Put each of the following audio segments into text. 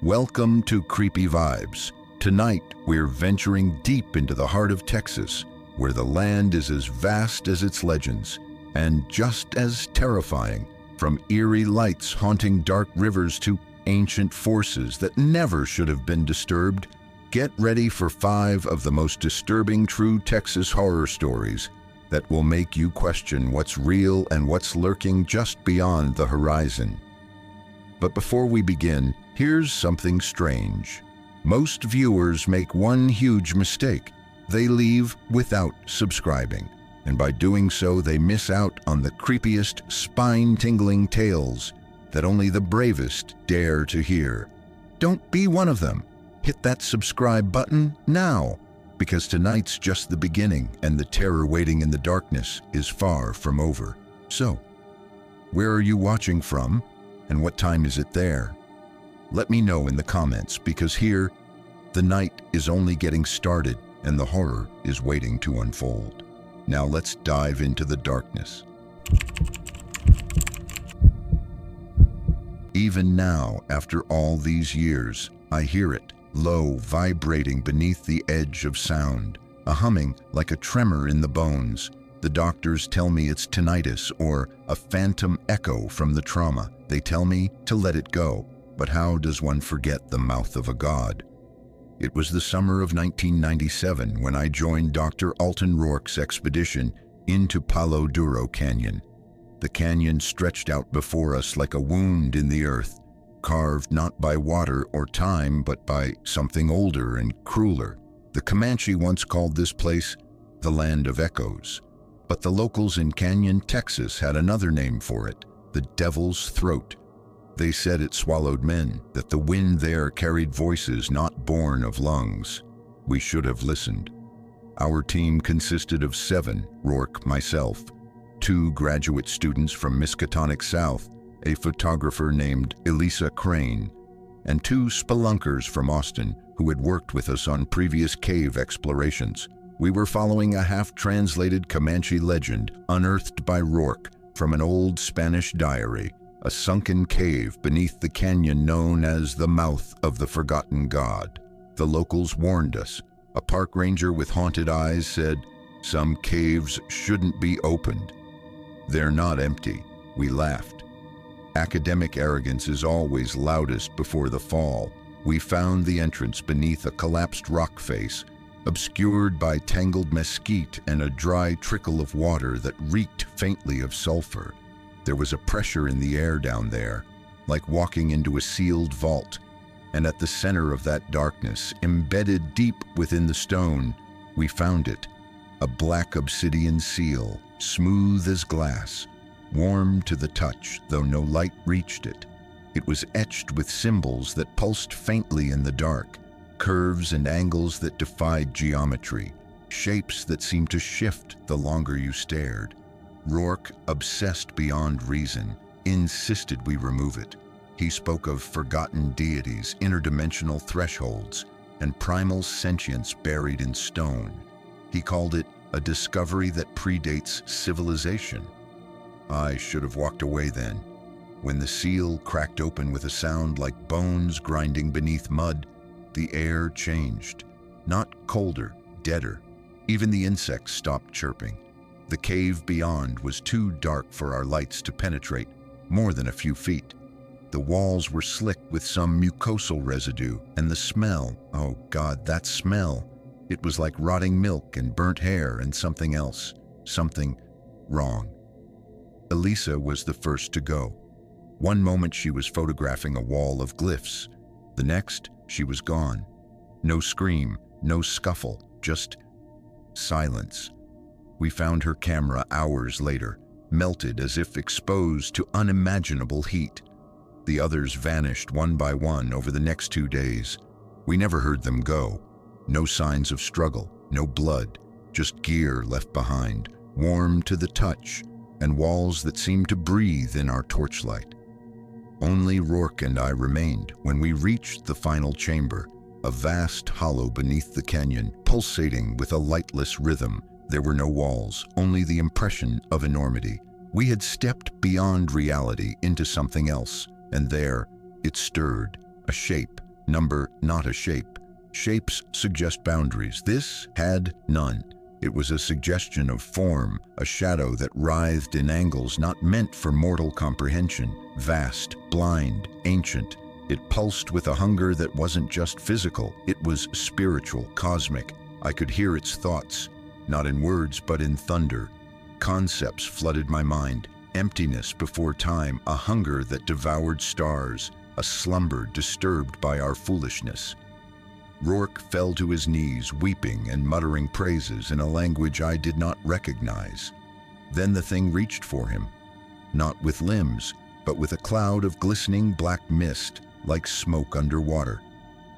Welcome to Creepy Vibes. Tonight, we're venturing deep into the heart of Texas, where the land is as vast as its legends, and just as terrifying, from eerie lights haunting dark rivers to ancient forces that never should have been disturbed. Get ready for 5 of the most disturbing true Texas horror stories that will make you question what's real and what's lurking just beyond the horizon. But before we begin, here's something strange. Most viewers make one huge mistake. They leave without subscribing, and by doing so, they miss out on the creepiest, spine-tingling tales that only the bravest dare to hear. Don't be one of them. Hit that subscribe button now, because tonight's just the beginning, and the terror waiting in the darkness is far from over. So, where are you watching from? And what time is it there? Let me know in the comments, because here, the night is only getting started and the horror is waiting to unfold. Now let's dive into the darkness. Even now, after all these years, I hear it, low, vibrating beneath the edge of sound, a humming like a tremor in the bones. The doctors tell me it's tinnitus or a phantom echo from the trauma. They tell me to let it go, but how does one forget the mouth of a god? It was the summer of 1997 when I joined Dr. Alton Rourke's expedition into Palo Duro Canyon. The canyon stretched out before us like a wound in the earth, carved not by water or time, but by something older and crueler. The Comanche once called this place the Land of Echoes. But the locals in Canyon, Texas had another name for it, the Devil's Throat. They said it swallowed men, that the wind there carried voices not born of lungs. We should have listened. Our team consisted of 7, Rourke, myself, 2 graduate students from Miskatonic South, a photographer named Elisa Crane, and 2 spelunkers from Austin who had worked with us on previous cave explorations. We were following a half-translated Comanche legend unearthed by Rourke from an old Spanish diary, a sunken cave beneath the canyon known as the Mouth of the Forgotten God. The locals warned us. A park ranger with haunted eyes said, "Some caves shouldn't be opened. They're not empty." We laughed. Academic arrogance is always loudest before the fall. We found the entrance beneath a collapsed rock face, obscured by tangled mesquite and a dry trickle of water that reeked faintly of sulfur. There was a pressure in the air down there, like walking into a sealed vault, and at the center of that darkness, embedded deep within the stone, we found it, a black obsidian seal, smooth as glass, warm to the touch, though no light reached it. It was etched with symbols that pulsed faintly in the dark, curves and angles that defied geometry, shapes that seemed to shift the longer you stared. Rourke, obsessed beyond reason, insisted we remove it. He spoke of forgotten deities, interdimensional thresholds, and primal sentience buried in stone. He called it a discovery that predates civilization. I should have walked away then. When the seal cracked open with a sound like bones grinding beneath mud, the air changed. Not colder, deader. Even the insects stopped chirping. The cave beyond was too dark for our lights to penetrate, more than a few feet. The walls were slick with some mucosal residue, and the smell, oh God, that smell. It was like rotting milk and burnt hair and something else, something wrong. Elisa was the first to go. One moment she was photographing a wall of glyphs. The next, she was gone. No scream, no scuffle, just silence. We found her camera hours later, melted as if exposed to unimaginable heat. The others vanished one by one over the next 2 days. We never heard them go. No signs of struggle, no blood, just gear left behind, warm to the touch, and walls that seemed to breathe in our torchlight. Only Rourke and I remained when we reached the final chamber, a vast hollow beneath the canyon, pulsating with a lightless rhythm. There were no walls, only the impression of enormity. We had stepped beyond reality into something else, and there it stirred, a shape, Number, not a shape. Shapes suggest boundaries. This had none. It was a suggestion of form, a shadow that writhed in angles not meant for mortal comprehension. Vast, blind, ancient. It pulsed with a hunger that wasn't just physical, it was spiritual, cosmic. I could hear its thoughts, not in words but in thunder. Concepts flooded my mind, emptiness before time, a hunger that devoured stars, a slumber disturbed by our foolishness. Rourke fell to his knees, weeping and muttering praises in a language I did not recognize. Then the thing reached for him, not with limbs, but with a cloud of glistening black mist, like smoke underwater.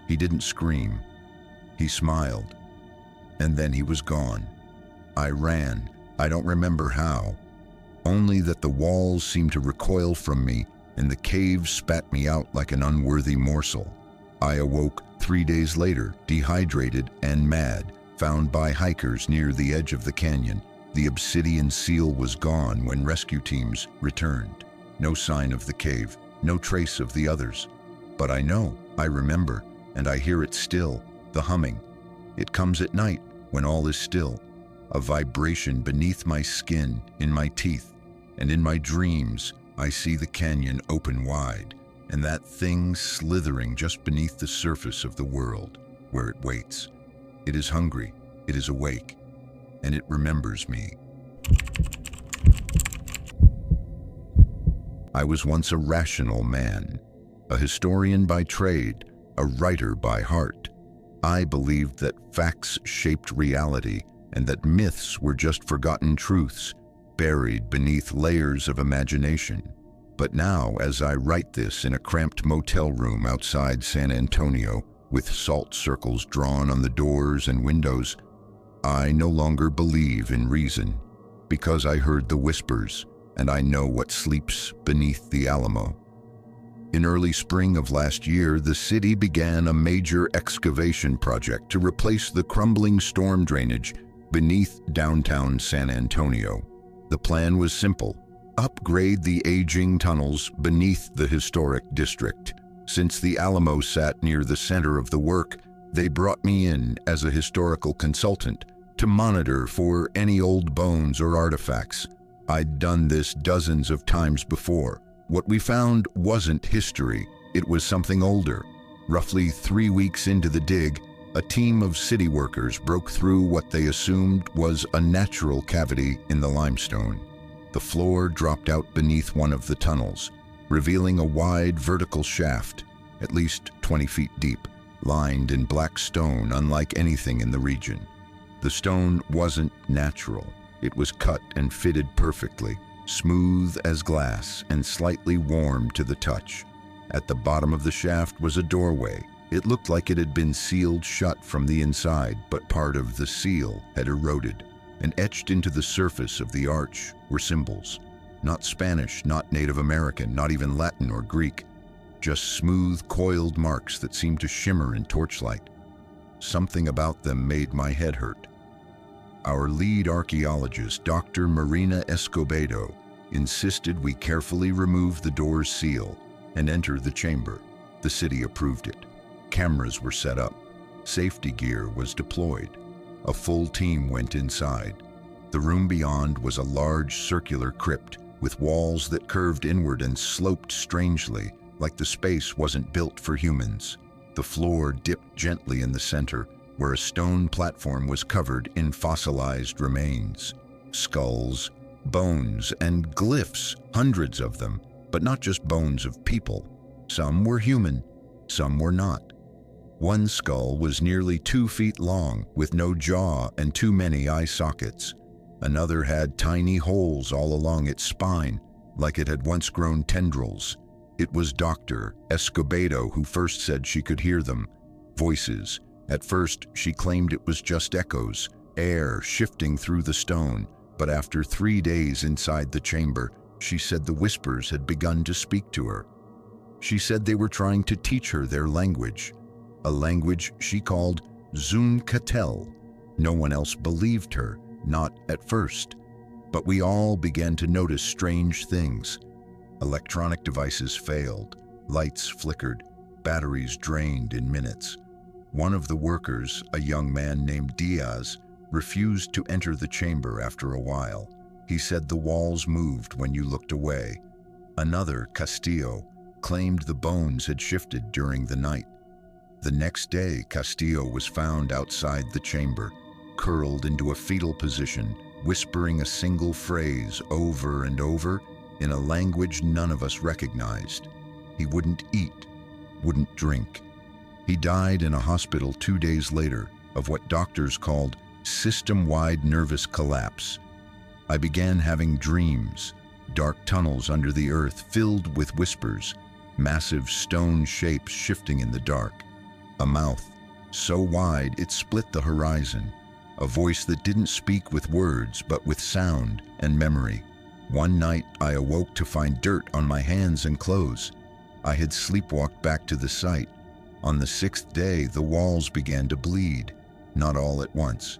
He didn't scream. He smiled. And then he was gone. I ran. I don't remember how. Only that the walls seemed to recoil from me, and the cave spat me out like an unworthy morsel. I awoke 3 days later, dehydrated and mad, found by hikers near the edge of the canyon. The obsidian seal was gone when rescue teams returned. No sign of the cave, no trace of the others. But I know, I remember, and I hear it still, the humming. It comes at night, when all is still. A vibration beneath my skin, in my teeth, and in my dreams, I see the canyon open wide, and that thing slithering just beneath the surface of the world, where it waits. It is hungry, it is awake, and it remembers me. I was once a rational man, a historian by trade, a writer by heart. I believed that facts shaped reality and that myths were just forgotten truths, buried beneath layers of imagination. But now, as I write this in a cramped motel room outside San Antonio, with salt circles drawn on the doors and windows, I no longer believe in reason, because I heard the whispers, and I know what sleeps beneath the Alamo. In early spring of last year, the city began a major excavation project to replace the crumbling storm drainage beneath downtown San Antonio. The plan was simple: upgrade the aging tunnels beneath the historic district. Since the Alamo sat near the center of the work, they brought me in as a historical consultant to monitor for any old bones or artifacts. I'd done this dozens of times before. What we found wasn't history, it was something older. Roughly 3 weeks into the dig, a team of city workers broke through what they assumed was a natural cavity in the limestone. The floor dropped out beneath one of the tunnels, revealing a wide vertical shaft, at least 20 feet deep, lined in black stone unlike anything in the region. The stone wasn't natural. It was cut and fitted perfectly, smooth as glass and slightly warm to the touch. At the bottom of the shaft was a doorway. It looked like it had been sealed shut from the inside, but part of the seal had eroded, and etched into the surface of the arch were symbols. Not Spanish, not Native American, not even Latin or Greek. Just smooth, coiled marks that seemed to shimmer in torchlight. Something about them made my head hurt. Our lead archaeologist, Dr. Marina Escobedo, insisted we carefully remove the door's seal and enter the chamber. The city approved it. Cameras were set up. Safety gear was deployed. A full team went inside. The room beyond was a large circular crypt with walls that curved inward and sloped strangely, like the space wasn't built for humans. The floor dipped gently in the center, where a stone platform was covered in fossilized remains. Skulls, bones, and glyphs, hundreds of them, but not just bones of people. Some were human, some were not. One skull was nearly 2 feet long, with no jaw and too many eye sockets. Another had tiny holes all along its spine, like it had once grown tendrils. It was Dr. Escobedo who first said she could hear them. Voices. At first, she claimed it was just echoes, air shifting through the stone, but after 3 days inside the chamber, she said the whispers had begun to speak to her. She said they were trying to teach her their language, a language she called Zuncatel. No one else believed her, not at first. But we all began to notice strange things. Electronic devices failed, lights flickered, batteries drained in minutes. One of the workers, a young man named Diaz, refused to enter the chamber after a while. He said the walls moved when you looked away. Another, Castillo, claimed the bones had shifted during the night. The next day, Castillo was found outside the chamber, curled into a fetal position, whispering a single phrase over and over in a language none of us recognized. He wouldn't eat, wouldn't drink. He died in a hospital 2 days later of what doctors called system-wide nervous collapse. I began having dreams, dark tunnels under the earth filled with whispers, massive stone shapes shifting in the dark, a mouth so wide it split the horizon, a voice that didn't speak with words but with sound and memory. One night I awoke to find dirt on my hands and clothes. I had sleepwalked back to the site. On the 6th day, the walls began to bleed, not all at once,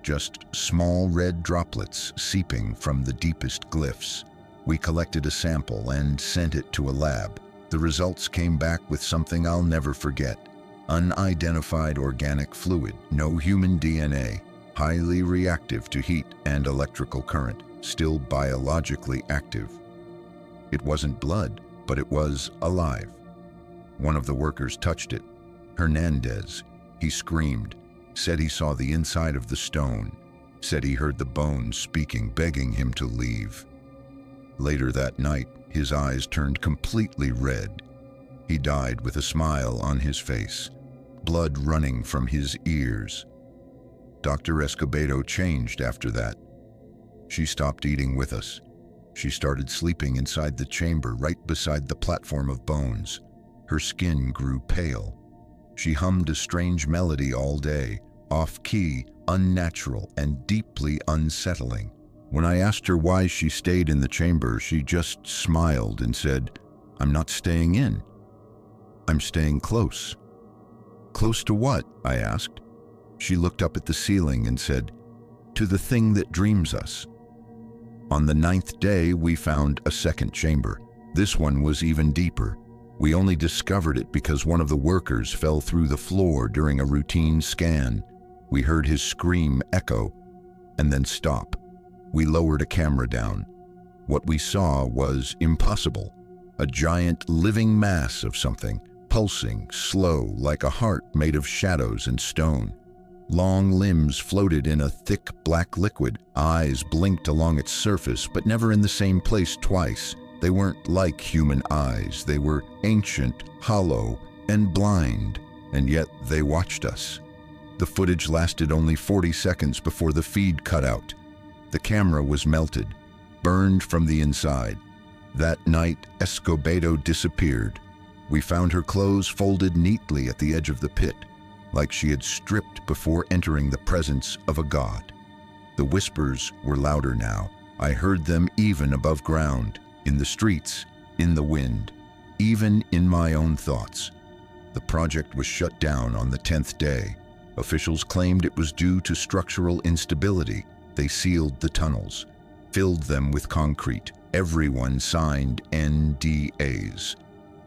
just small red droplets seeping from the deepest glyphs. We collected a sample and sent it to a lab. The results came back with something I'll never forget. Unidentified organic fluid, no human DNA, highly reactive to heat and electrical current, still biologically active. It wasn't blood, but it was alive. One of the workers touched it. Hernandez. He screamed, said he saw the inside of the stone, said he heard the bones speaking, begging him to leave. Later that night, his eyes turned completely red. He died with a smile on his face, blood running from his ears. Dr. Escobedo changed after that. She stopped eating with us. She started sleeping inside the chamber right beside the platform of bones. Her skin grew pale. She hummed a strange melody all day, off-key, unnatural, and deeply unsettling. When I asked her why she stayed in the chamber, she just smiled and said, "I'm not staying in. I'm staying close." "Close to what?" I asked. She looked up at the ceiling and said, "To the thing that dreams us." On the 9th day, we found a second chamber. This one was even deeper. We only discovered it because one of the workers fell through the floor during a routine scan. We heard his scream echo and then stop. We lowered a camera down. What we saw was impossible. A giant living mass of something, pulsing, slow, like a heart made of shadows and stone. Long limbs floated in a thick black liquid. Eyes blinked along its surface, but never in the same place twice. They weren't like human eyes. They were ancient, hollow, and blind, and yet they watched us. The footage lasted only 40 seconds before the feed cut out. The camera was melted, burned from the inside. That night, Escobedo disappeared. We found her clothes folded neatly at the edge of the pit, like she had stripped before entering the presence of a god. The whispers were louder now. I heard them even above ground, in the streets, in the wind, even in my own thoughts. The project was shut down on the 10th day. Officials claimed it was due to structural instability. They sealed the tunnels, filled them with concrete. Everyone signed NDAs.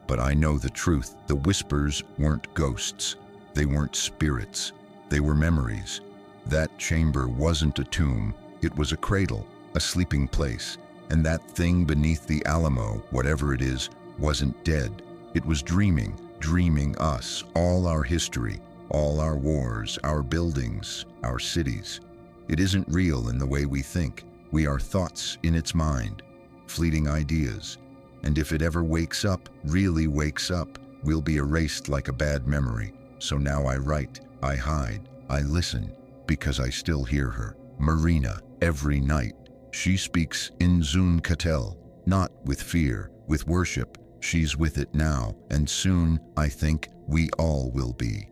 But I know the truth. The whispers weren't ghosts. They weren't spirits. They were memories. That chamber wasn't a tomb. It was a cradle, a sleeping place. And that thing beneath the Alamo, whatever it is, wasn't dead. It was dreaming us, all our history, all our wars, our buildings, our cities. It isn't real in the way we think. We are thoughts in its mind, fleeting ideas. And if it ever wakes up, really wakes up, we'll be erased like a bad memory. So now I write, I hide, I listen, because I still hear her. Marina, every night. She speaks in Zuncatel, not with fear, with worship. She's with it now, and soon, I think, we all will be.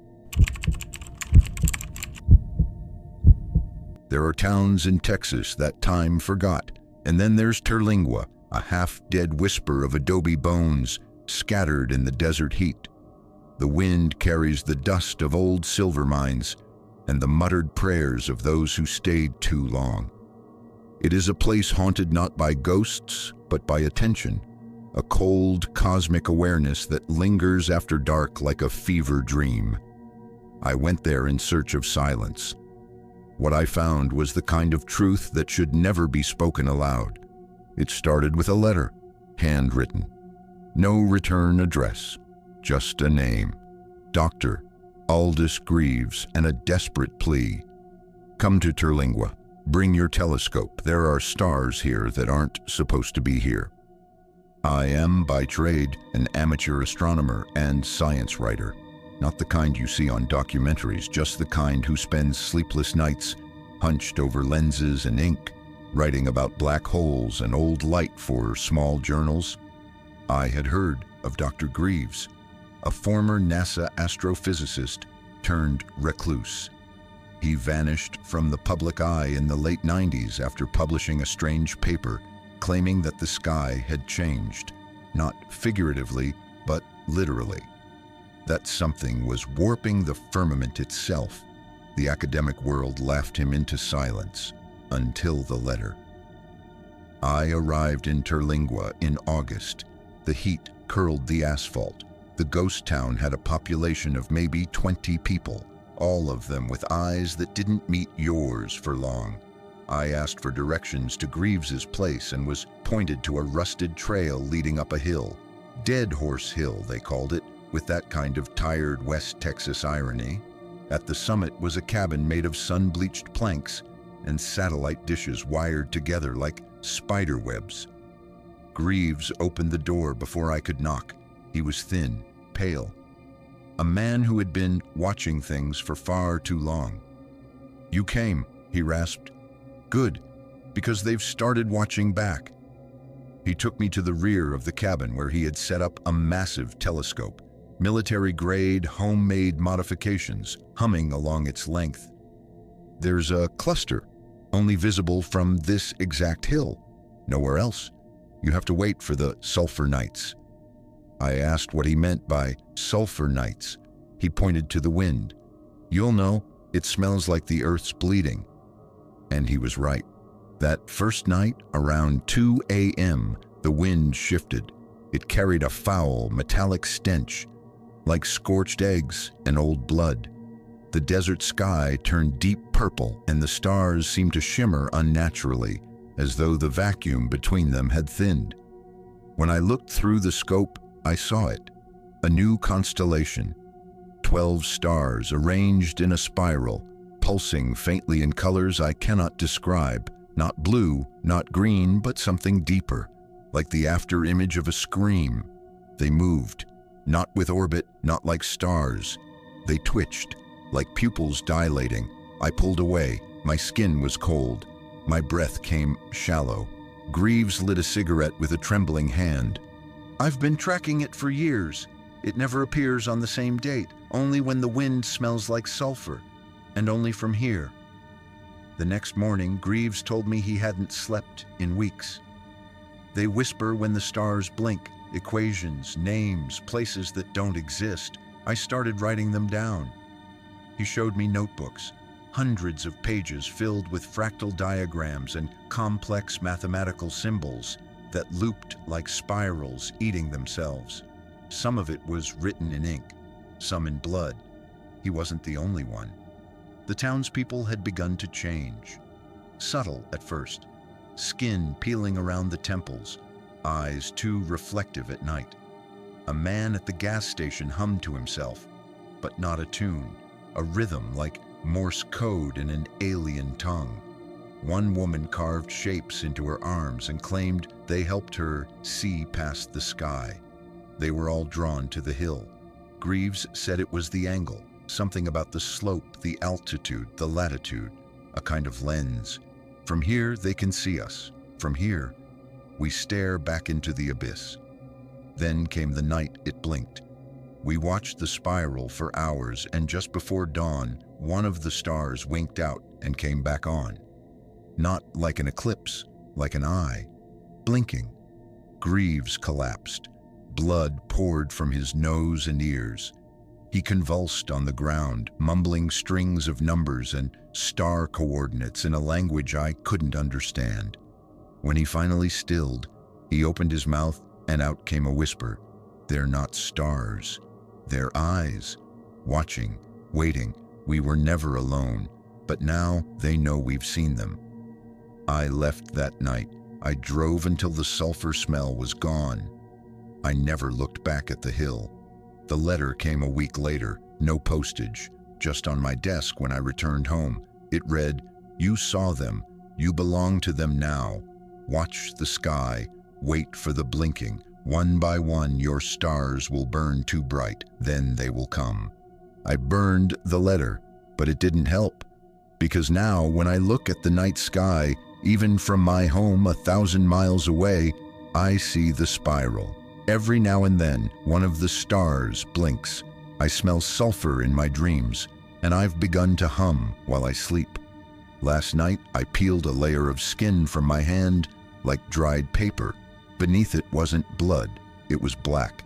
There are towns in Texas that time forgot, and then there's Terlingua, a half-dead whisper of adobe bones scattered in the desert heat. The wind carries the dust of old silver mines and the muttered prayers of those who stayed too long. It is a place haunted not by ghosts, but by attention, a cold, cosmic awareness that lingers after dark like a fever dream. I went there in search of silence. What I found was the kind of truth that should never be spoken aloud. It started with a letter, handwritten. No return address, just a name. Dr. Aldous Greaves, and a desperate plea. Come to Terlingua. Bring your telescope. There are stars here that aren't supposed to be here. I am, by trade, an amateur astronomer and science writer. Not the kind you see on documentaries, just the kind who spends sleepless nights hunched over lenses and ink, writing about black holes and old light for small journals. I had heard of Dr. Greaves, a former NASA astrophysicist turned recluse. He vanished from the public eye in the late 90s after publishing a strange paper claiming that the sky had changed, not figuratively, but literally. That something was warping the firmament itself. The academic world laughed him into silence until the letter. I arrived in Terlingua in August. The heat curled the asphalt. The ghost town had a population of maybe 20 people, all of them with eyes that didn't meet yours for long. I asked for directions to Greaves's place and was pointed to a rusted trail leading up a hill. Dead Horse Hill, they called it, with that kind of tired West Texas irony. At the summit was a cabin made of sun-bleached planks and satellite dishes wired together like spider webs. Greaves opened the door before I could knock. He was thin, pale. A man who had been watching things for far too long. You came, he rasped. Good, because they've started watching back. He took me to the rear of the cabin where he had set up a massive telescope, military-grade, homemade modifications humming along its length. There's a cluster, only visible from this exact hill, nowhere else. You have to wait for the sulfur nights. I asked what he meant by sulfur nights. He pointed to the wind. You'll know, it smells like the earth's bleeding. And he was right. That first night, around 2 a.m., the wind shifted. It carried a foul, metallic stench, like scorched eggs and old blood. The desert sky turned deep purple, and the stars seemed to shimmer unnaturally, as though the vacuum between them had thinned. When I looked through the scope, I saw it. A new constellation. 12 stars arranged in a spiral, pulsing faintly in colors I cannot describe. Not blue, not green, but something deeper, like the after-image of a scream. They moved, not with orbit, not like stars. They twitched, like pupils dilating. I pulled away. My skin was cold. My breath came shallow. Greaves lit a cigarette with a trembling hand. I've been tracking it for years. It never appears on the same date, only when the wind smells like sulfur, and only from here. The next morning, Greaves told me he hadn't slept in weeks. They whisper when the stars blink, equations, names, places that don't exist. I started writing them down. He showed me notebooks, hundreds of pages filled with fractal diagrams and complex mathematical symbols that looped like spirals, eating themselves. Some of it was written in ink, some in blood. He wasn't the only one. The townspeople had begun to change. Subtle at first, skin peeling around the temples, eyes too reflective at night. A man at the gas station hummed to himself, but not a tune, a rhythm like Morse code in an alien tongue. One woman carved shapes into her arms and claimed they helped her see past the sky. They were all drawn to the hill. Greaves said it was the angle, something about the slope, the altitude, the latitude, a kind of lens. From here, they can see us. From here, we stare back into the abyss. Then came the night it blinked. We watched the spiral for hours, and just before dawn, one of the stars winked out and came back on. Not like an eclipse, like an eye, blinking. Greaves collapsed. Blood poured from his nose and ears. He convulsed on the ground, mumbling strings of numbers and star coordinates in a language I couldn't understand. When he finally stilled, he opened his mouth And out came a whisper. They're not stars. They're eyes. Watching, waiting. We were never alone, but now they know we've seen them. I left that night. I drove until the sulfur smell was gone. I never looked back at the hill. The letter came a week later, no postage, just on my desk when I returned home. It read, "You saw them. You belong to them now. Watch the sky. Wait for the blinking. One by one your stars will burn too bright. Then they will come." I burned the letter, but it didn't help. Because now when I look at the night sky, even from my home 1,000 miles away, I see the spiral. Every now and then, one of the stars blinks. I smell sulfur in my dreams, and I've begun to hum while I sleep. Last night, I peeled a layer of skin from my hand like dried paper. Beneath it wasn't blood, it was black,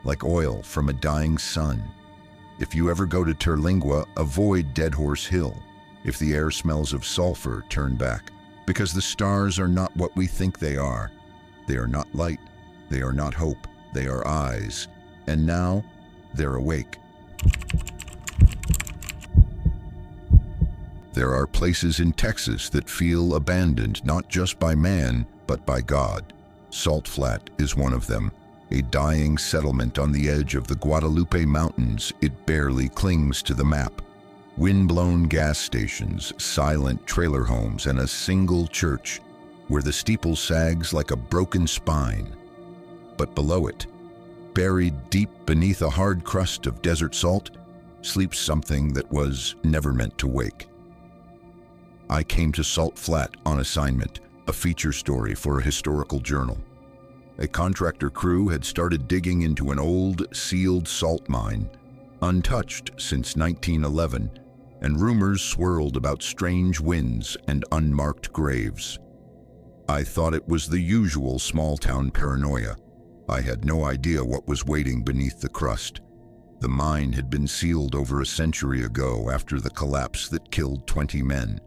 like oil from a dying sun. If you ever go to Terlingua, avoid Dead Horse Hill. If the air smells of sulfur, turn back, because the stars are not what we think they are. They are not light. They are not hope, they are eyes. And now, they're awake. There are places in Texas that feel abandoned not just by man, but by God. Salt Flat is one of them. A dying settlement on the edge of the Guadalupe Mountains, it barely clings to the map. Wind-blown gas stations, silent trailer homes, and a single church where the steeple sags like a broken spine. But below it, buried deep beneath a hard crust of desert salt, sleeps something that was never meant to wake. I came to Salt Flat on assignment, a feature story for a historical journal. A contractor crew had started digging into an old, sealed salt mine, untouched since 1911, and rumors swirled about strange winds and unmarked graves. I thought it was the usual small-town paranoia. I had no idea what was waiting beneath the crust. The mine had been sealed over a century ago after the collapse that killed 20 men.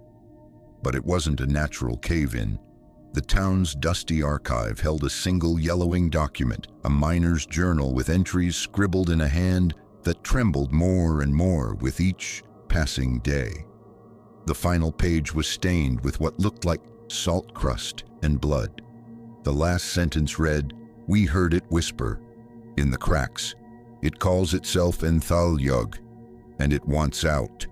But it wasn't a natural cave-in. The town's dusty archive held a single yellowing document, a miner's journal with entries scribbled in a hand that trembled more and more with each passing day. The final page was stained with what looked like salt crust and blood. The last sentence read, "We heard it whisper in the cracks. It calls itself Enthalyug, and it wants out."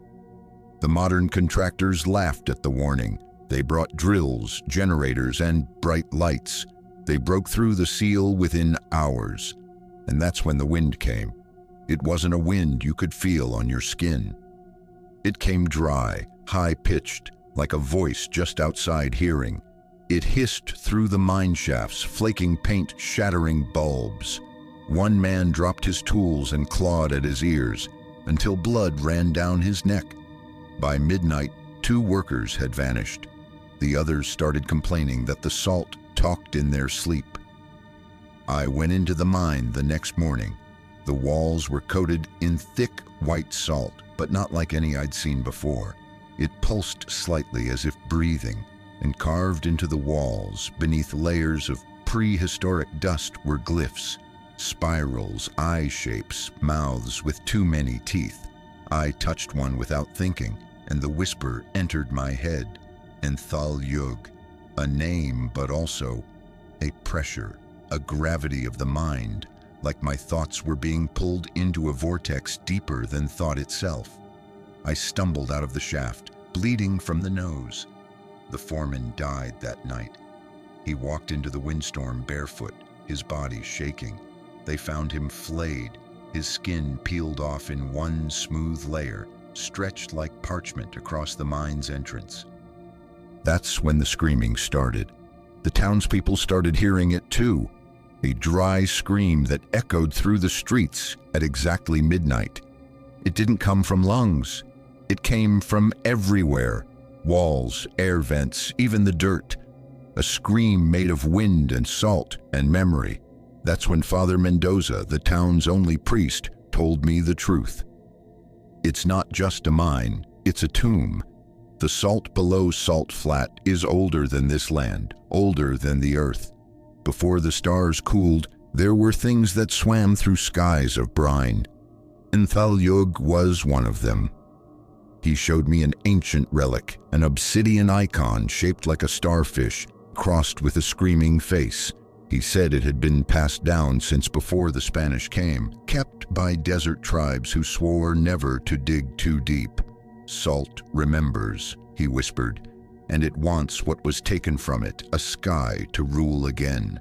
The modern contractors laughed at the warning. They brought drills, generators, and bright lights. They broke through the seal within hours. And that's when the wind came. It wasn't a wind you could feel on your skin. It came dry, high-pitched, like a voice just outside hearing. It hissed through the mine shafts, flaking paint, shattering bulbs. One man dropped his tools and clawed at his ears until blood ran down his neck. By midnight, 2 workers had vanished. The others started complaining that the salt talked in their sleep. I went into the mine the next morning. The walls were coated in thick white salt, but not like any I'd seen before. It pulsed slightly as if breathing, and carved into the walls, beneath layers of prehistoric dust, were glyphs, spirals, eye shapes, mouths with too many teeth. I touched one without thinking, and the whisper entered my head. Enthalyug, a name, but also a pressure, a gravity of the mind, like my thoughts were being pulled into a vortex deeper than thought itself. I stumbled out of the shaft, bleeding from the nose. The foreman died that night. He walked into the windstorm barefoot, his body shaking. They found him flayed, his skin peeled off in one smooth layer, stretched like parchment across the mine's entrance. That's when the screaming started. The townspeople started hearing it too, a dry scream that echoed through the streets at exactly midnight. It didn't come from lungs. It came from everywhere. Walls, air vents, even the dirt. A scream made of wind and salt and memory. That's when Father Mendoza, the town's only priest, told me the truth. It's not just a mine, it's a tomb. The salt below Salt Flat is older than this land, older than the earth. Before the stars cooled, There were things that swam through skies of brine. ElevenLabs was one of them. He showed me an ancient relic, an obsidian icon shaped like a starfish, crossed with a screaming face. He said it had been passed down since before the Spanish came, kept by desert tribes who swore never to dig too deep. Salt remembers, he whispered, and it wants what was taken from it, a sky to rule again.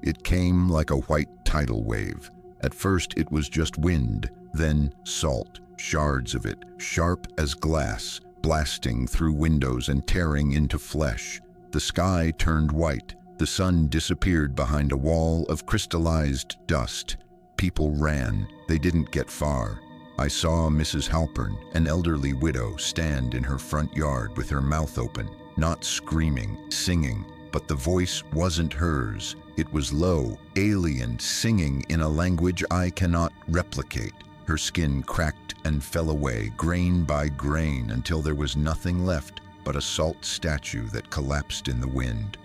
It came like a white tidal wave. At first it was just wind, then salt, shards of it, sharp as glass, blasting through windows and tearing into flesh. The sky turned white. The sun disappeared behind a wall of crystallized dust. People ran. They didn't get far. I saw Mrs. Halpern, an elderly widow, stand in her front yard with her mouth open, not screaming, singing, but the voice wasn't hers. It was low, alien, singing in a language I cannot replicate. Her skin cracked and fell away, grain by grain, until there was nothing left but a salt statue that collapsed in the wind.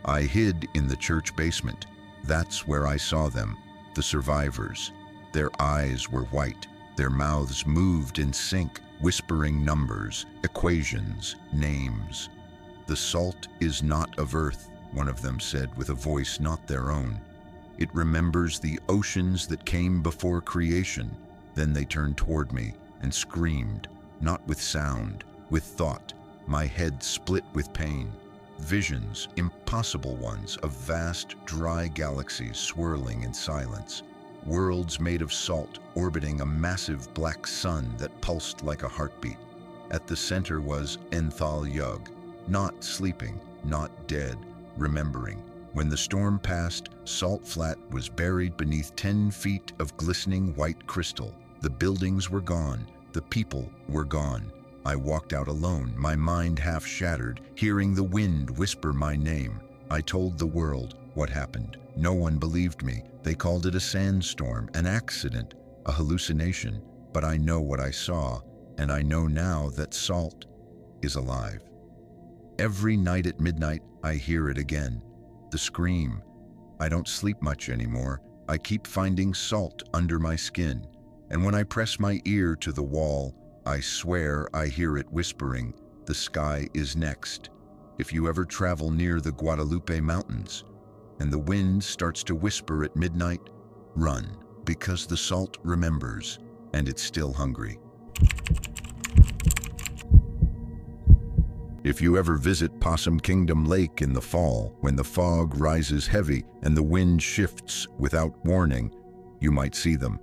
I hid in the church basement. That's where I saw them, the survivors. Their eyes were white. Their mouths moved in sync, whispering numbers, equations, names. "The salt is not of earth," one of them said with a voice not their own. "It remembers the oceans that came before creation." Then they turned toward me and screamed, not with sound, with thought. My head split with pain. Visions, impossible ones, of vast, dry galaxies swirling in silence. Worlds made of salt orbiting a massive black sun that pulsed like a heartbeat. At the center was ElevenLabs, not sleeping, not dead, remembering. When the storm passed, Salt Flat was buried beneath 10 feet of glistening white crystal. The buildings were gone. The people were gone. I walked out alone, my mind half shattered, hearing the wind whisper my name. I told the world what happened. No one believed me. They called it a sandstorm, an accident, a hallucination. But I know what I saw, and I know now that salt is alive. Every night at midnight, I hear it again. The scream. I don't sleep much anymore. I keep finding salt under my skin. And when I press my ear to the wall, I swear I hear it whispering, "The sky is next." If you ever travel near the Guadalupe Mountains and the wind starts to whisper at midnight, run, because the salt remembers, and it's still hungry. If you ever visit Possum Kingdom Lake in the fall, when the fog rises heavy and the wind shifts without warning, you might see them.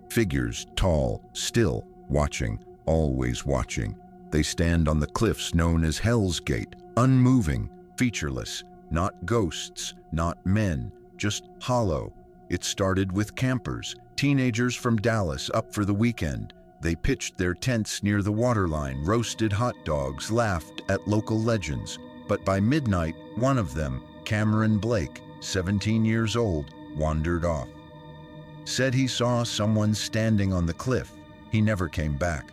Figures, tall, still, watching, always watching. They stand on the cliffs known as Hell's Gate, unmoving, featureless, not ghosts, not men, just hollow. It started with campers, teenagers from Dallas up for the weekend. They pitched their tents near the waterline, roasted hot dogs, laughed at local legends. But by midnight, one of them, Cameron Blake, 17 years old, wandered off. Said he saw someone standing on the cliff. He never came back.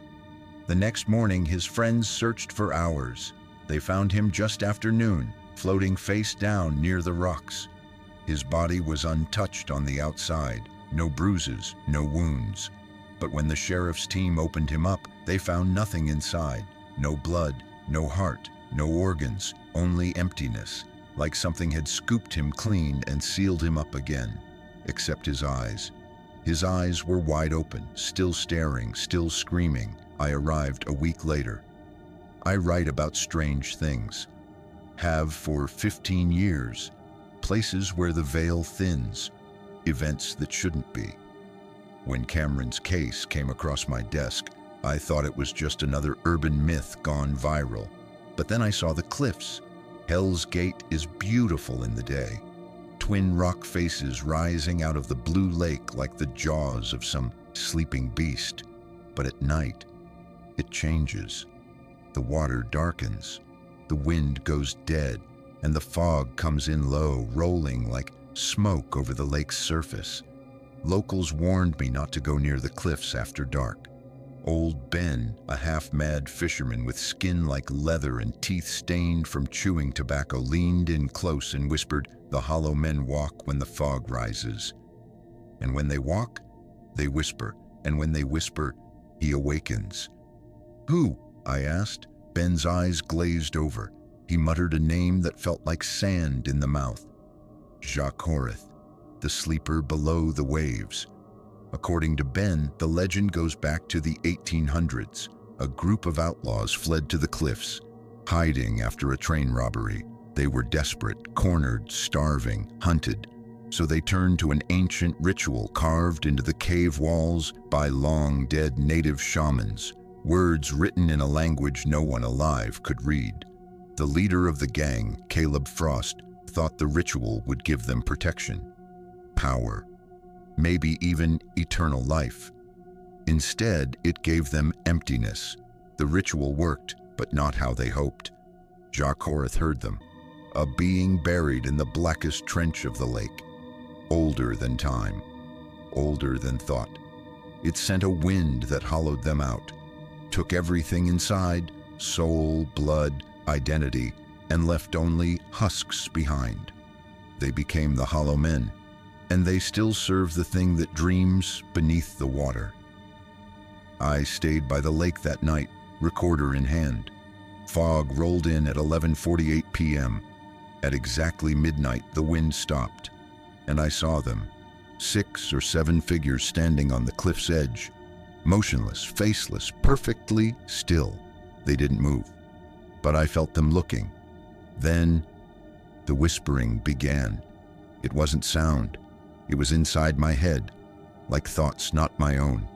The next morning, his friends searched for hours. They found him just after noon, floating face down near the rocks. His body was untouched on the outside, no bruises, no wounds. But when the sheriff's team opened him up, they found nothing inside. No blood, no heart, no organs, only emptiness, like something had scooped him clean and sealed him up again, except his eyes. His eyes were wide open, still staring, still screaming. I arrived a week later. I write about strange things. Have for 15 years. Places where the veil thins. Events that shouldn't be. When Cameron's case came across my desk, I thought it was just another urban myth gone viral. But then I saw the cliffs. Hell's Gate is beautiful in the day. Twin rock faces rising out of the blue lake like the jaws of some sleeping beast. But at night, it changes. The water darkens. The wind goes dead, and the fog comes in low, rolling like smoke over the lake's surface. Locals warned me not to go near the cliffs after dark. Old Ben, a half-mad fisherman with skin like leather and teeth stained from chewing tobacco, leaned in close and whispered, "The hollow men walk when the fog rises. And when they walk, they whisper, and when they whisper, he awakens." "Who?" I asked. Ben's eyes glazed over. He muttered a name that felt like sand in the mouth. Jacques, the sleeper below the waves. According to Ben, the legend goes back to the 1800s. A group of outlaws fled to the cliffs, hiding after a train robbery. They were desperate, cornered, starving, hunted. So they turned to an ancient ritual carved into the cave walls by long-dead native shamans, words written in a language no one alive could read. The leader of the gang, Caleb Frost, thought the ritual would give them protection, power, maybe even eternal life. Instead, it gave them emptiness. The ritual worked, but not how they hoped. Jacques heard them, a being buried in the blackest trench of the lake, older than time, older than thought. It sent a wind that hollowed them out, took everything inside, soul, blood, identity, and left only husks behind. They became the Hollow Men, and they still serve the thing that dreams beneath the water. I stayed by the lake that night, recorder in hand. Fog rolled in at 11:48 p.m. At exactly midnight, the wind stopped, and I saw them, 6 or 7 figures standing on the cliff's edge, motionless, faceless, perfectly still. They didn't move, but I felt them looking. Then the whispering began. It wasn't sound. It was inside my head, like thoughts not my own,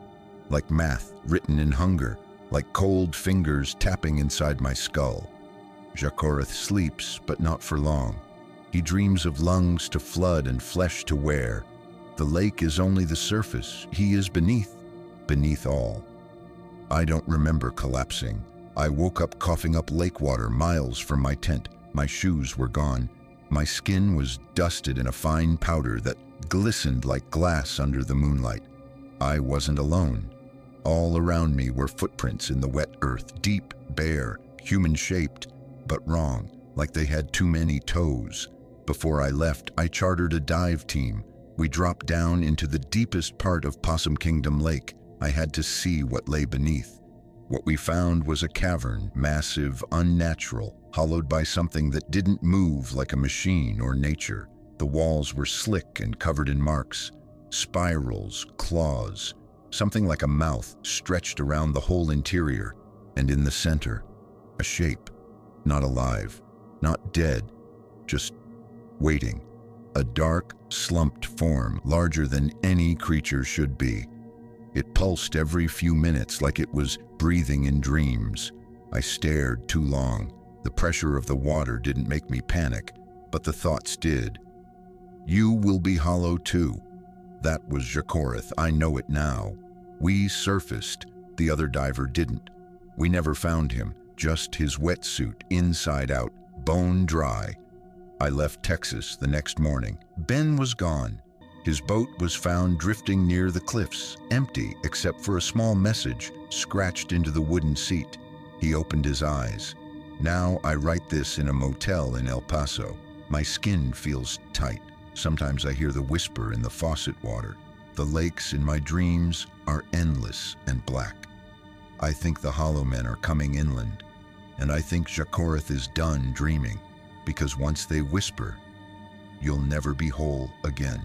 like math written in hunger, like cold fingers tapping inside my skull. Jacques sleeps, but not for long. He dreams of lungs to flood and flesh to wear. The lake is only the surface. He is beneath all. I don't remember collapsing. I woke up coughing up lake water miles from my tent. My shoes were gone. My skin was dusted in a fine powder that glistened like glass under the moonlight. I wasn't alone. All around me were footprints in the wet earth, deep, bare, human-shaped, but wrong, like they had too many toes. Before I left, I chartered a dive team. We dropped down into the deepest part of Possum Kingdom Lake. I had to see what lay beneath. What we found was a cavern, massive, unnatural, hollowed by something that didn't move like a machine or nature. The walls were slick and covered in marks, spirals, claws, something like a mouth stretched around the whole interior, and in the center, a shape, not alive, not dead, just waiting. A dark, slumped form, larger than any creature should be. It pulsed every few minutes like it was breathing in dreams. I stared too long. The pressure of the water didn't make me panic, but the thoughts did. You will be hollow too. That was Jacques. I know it now. We surfaced. The other diver didn't. We never found him, just his wetsuit, inside out, bone dry. I left Texas the next morning. Ben was gone. His boat was found drifting near the cliffs, empty except for a small message scratched into the wooden seat. He opened his eyes. Now I write this in a motel in El Paso. My skin feels tight. Sometimes I hear the whisper in the faucet water. The lakes in my dreams are endless and black. I think the Hollow Men are coming inland, and I think Jacques is done dreaming, because once they whisper, you'll never be whole again.